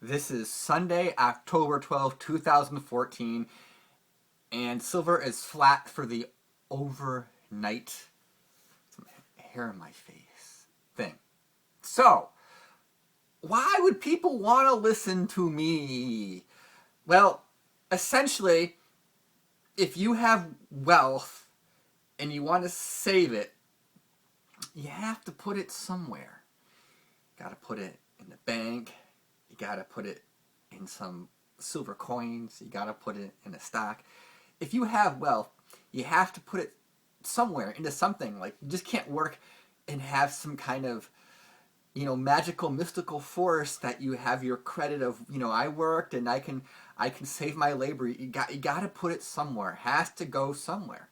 This is Sunday, October 12th, 2014, and silver is flat for the overnight some hair in my face thing. So, why would people want to listen to me? Well, essentially, if you have wealth and you want to save it, you have to put it somewhere. You got to put it in the bank. You got to put it in some silver coins. You got to put it in a stock. If you have wealth, you have to put it somewhere into something. Like, you just can't work and have some kind of, magical mystical force that you have your credit of, I worked and I can save my labor. You got to put it somewhere. It has to go somewhere.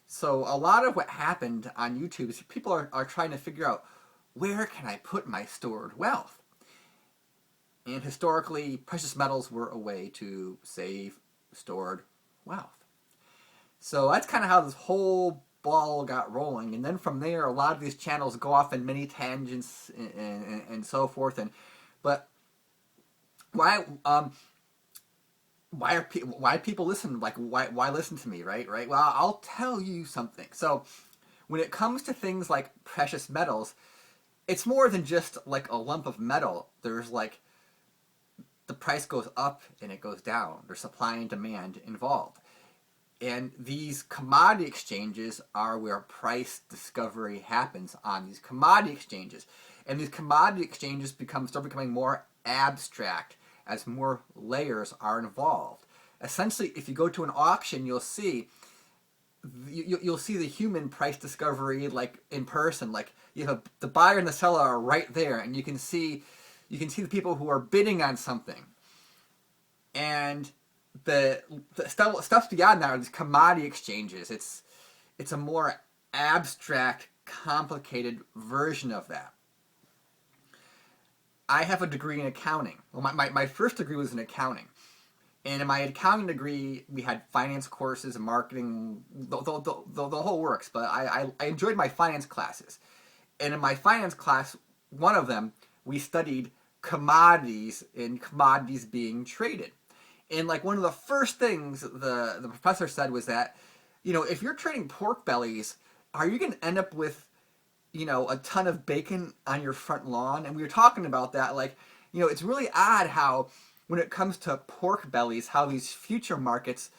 So a lot of what happened on YouTube is people are trying to figure out, where can I put my stored wealth? And historically, precious metals were a way to save stored wealth. So that's kind of how this whole ball got rolling. And then from there, a lot of these channels go off in many tangents and so forth. But why why people listen? Like, why listen to me? Right. Well, I'll tell you something. So when it comes to things like precious metals, it's more than just like a lump of metal. There's like the price goes up and it goes down. There's supply and demand involved. And these commodity exchanges are where price discovery happens on these commodity exchanges. And these commodity exchanges start becoming more abstract as more layers are involved. Essentially, if you go to an auction, you'll see the human price discovery like in person. Like, the buyer and the seller are right there, and you can see the people who are bidding on something. And the stuff beyond that are these commodity exchanges. It's a more abstract, complicated version of that. I have a degree in accounting. Well, my first degree was in accounting. And in my accounting degree, we had finance courses and marketing, the whole works. But I enjoyed my finance classes. And in my finance class, one of them, we studied commodities and commodities being traded. And like one of the first things the professor said was that, if you're trading pork bellies, are you going to end up with, a ton of bacon on your front lawn? And we were talking about that. Like, it's really odd how when it comes to pork bellies, how these future markets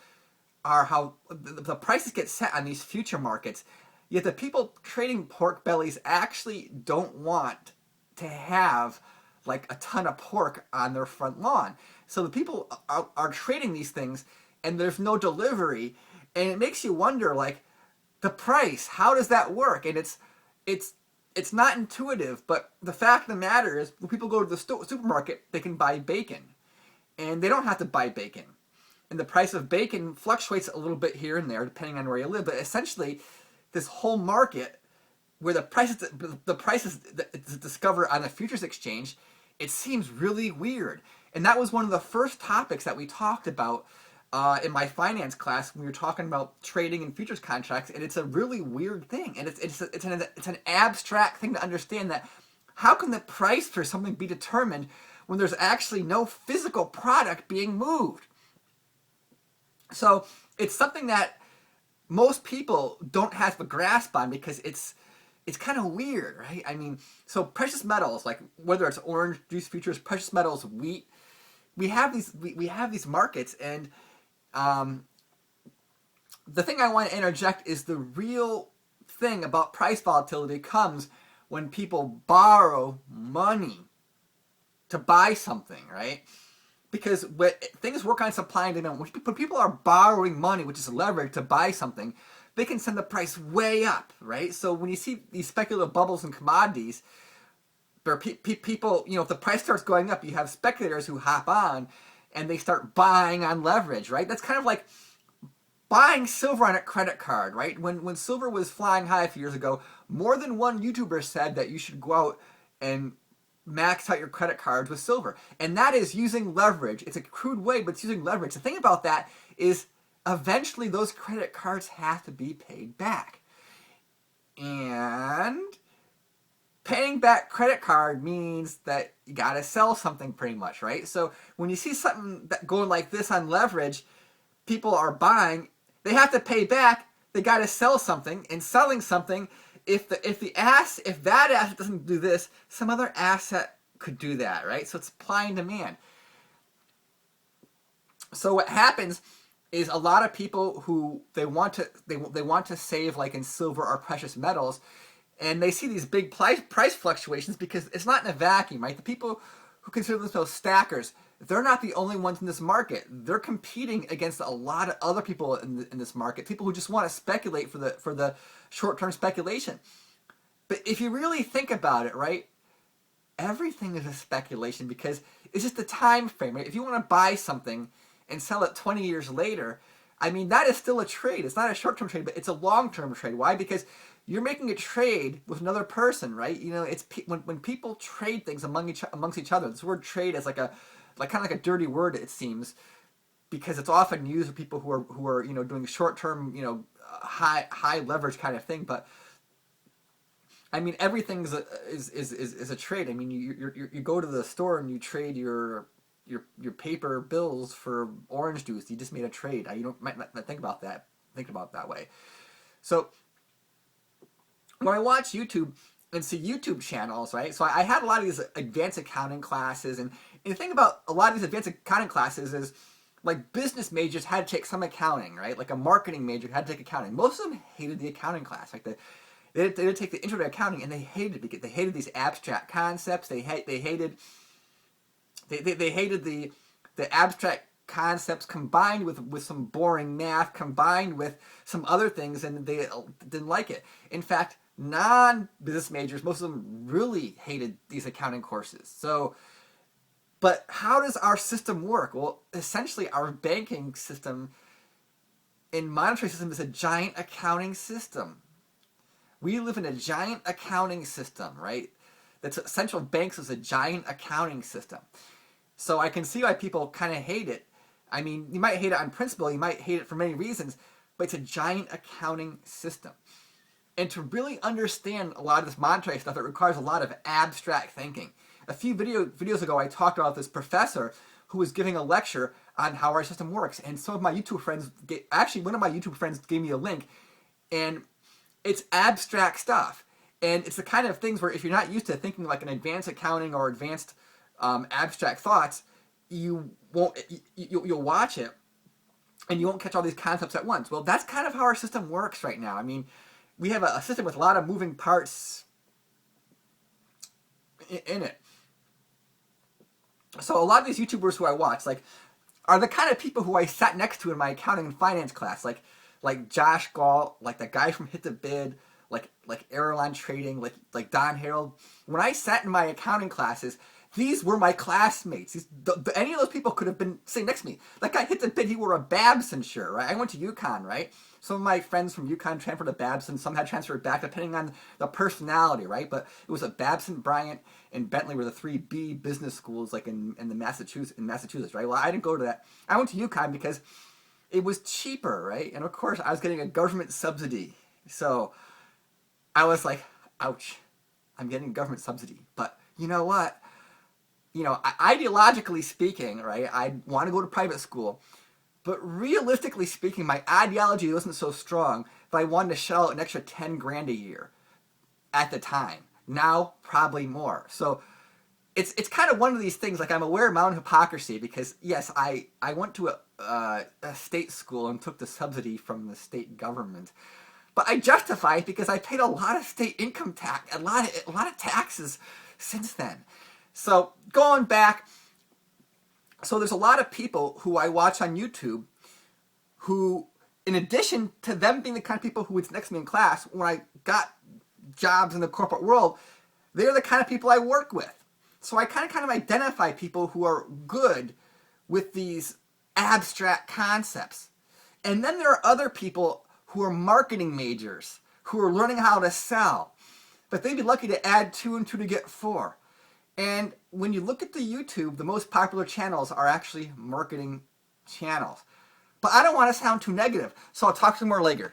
are, how the prices get set on these future markets. Yet the people trading pork bellies actually don't want to have like a ton of pork on their front lawn. So the people are trading these things and there's no delivery. And it makes you wonder, like, the price, how does that work? And it's not intuitive, but the fact of the matter is when people go to the supermarket, they can buy bacon. And they don't have to buy bacon. And the price of bacon fluctuates a little bit here and there depending on where you live. But essentially, this whole market where the prices discovered on the futures exchange, it seems really weird. And that was one of the first topics that we talked about in my finance class when we were talking about trading and futures contracts. And it's a really weird thing. And it's an abstract thing to understand, that how can the price for something be determined when there's actually no physical product being moved? So it's something that most people don't have a grasp on because it's kind of weird, right? I mean, so precious metals, like whether it's orange juice futures, precious metals, wheat, we have these markets. And the thing I want to interject is the real thing about price volatility comes when people borrow money to buy something, right? Because things work on supply and demand. When people are borrowing money, which is leverage, to buy something, they can send the price way up, right? So when you see these speculative bubbles in commodities, where people, if the price starts going up, you have speculators who hop on and they start buying on leverage, right? That's kind of like buying silver on a credit card, right? When silver was flying high a few years ago, more than one YouTuber said that you should go out and max out your credit cards with silver. And that is using leverage. It's a crude way, but it's using leverage. The thing about that is eventually those credit cards have to be paid back. And paying back credit card means that you got to sell something pretty much, right? So when you see something that going like this on leverage, people are buying, they have to pay back, they got to sell something, and selling something, if that asset doesn't do this, some other asset could do that, right? So it's supply and demand. So what happens is a lot of people who they want to save like in silver or precious metals, and they see these big price fluctuations because it's not in a vacuum, right? The people who consider themselves stackers, they're not the only ones in this market. They're competing against a lot of other people in this market, people who just want to speculate for the short-term speculation. But if you really think about it, right, everything is a speculation because it's just the time frame, right? If you want to buy something and sell it 20 years later, I mean, that is still a trade. It's not a short-term trade, but it's a long-term trade. Why? Because you're making a trade with another person, right? You know, it's when people trade things amongst each other. This word trade is like kind of like a dirty word, it seems, because it's often used for people who are you know, doing short-term, you know, high leverage kind of thing. But I mean, everything is a trade. I mean, you go to the store and you trade your paper bills for orange juice. You just made a trade. You might not think about that way. So when I watch YouTube and see YouTube channels, right? So I had a lot of these advanced accounting classes, and the thing about a lot of these advanced accounting classes is, like, business majors had to take some accounting, right? Like a marketing major had to take accounting. Most of them hated the accounting class. Like they did take the intro to accounting, and they hated it because they hated these abstract concepts. They hated the abstract concepts combined with some boring math, combined with some other things, and they didn't like it. In fact, non-business majors, most of them really hated these accounting courses. So, but how does our system work? Well, essentially our banking system and monetary system is a giant accounting system. We live in a giant accounting system, right? That's central banks is a giant accounting system. So I can see why people kind of hate it. I mean, you might hate it on principle, you might hate it for many reasons, but it's a giant accounting system. And to really understand a lot of this monetary stuff, it requires a lot of abstract thinking. A few videos ago, I talked about this professor who was giving a lecture on how our system works. And some of my YouTube friends, one of my YouTube friends gave me a link, and it's abstract stuff. And it's the kind of things where if you're not used to thinking like an advanced accounting or advanced abstract thoughts, you'll watch it and you won't catch all these concepts at once. Well, that's kind of how our system works right now. I mean, we have a system with a lot of moving parts in it. So a lot of these YouTubers who I watch, like, are the kind of people who I sat next to in my accounting and finance class, like Josh Galt, like the guy from Hit the Bid, like Airline Trading, like Don Harold. When I sat in my accounting classes, these were my classmates. Any of those people could have been sitting next to me. That guy Hit the Bid, he wore a Babson shirt, right? I went to UConn, right? Some of my friends from UConn transferred to Babson. Some had transferred back, depending on the personality, right? But it was a Babson, Bryant, and Bentley were the 3B business schools, like in Massachusetts, right? Well, I didn't go to that. I went to UConn because it was cheaper, right? And of course, I was getting a government subsidy. So I was like, ouch, I'm getting a government subsidy. But you know what? You know, ideologically speaking, right, I want to go to private school. But realistically speaking, my ideology wasn't so strong that I wanted to shell out an extra 10 grand a year at the time. Now, probably more. So it's kind of one of these things, like, I'm aware of my own hypocrisy because, yes, I went to a state school and took the subsidy from the state government. But I justify it because I paid a lot of state income tax, a lot of taxes since then. So going back, so there's a lot of people who I watch on YouTube who, in addition to them being the kind of people who was next to me in class, when I got jobs in the corporate world, they're the kind of people I work with. So I kind of identify people who are good with these abstract concepts. And then there are other people who are marketing majors, who are learning how to sell. But they'd be lucky to add 2 and 2 to get 4. And when you look at the YouTube, the most popular channels are actually marketing channels. But I don't want to sound too negative, so I'll talk some more later.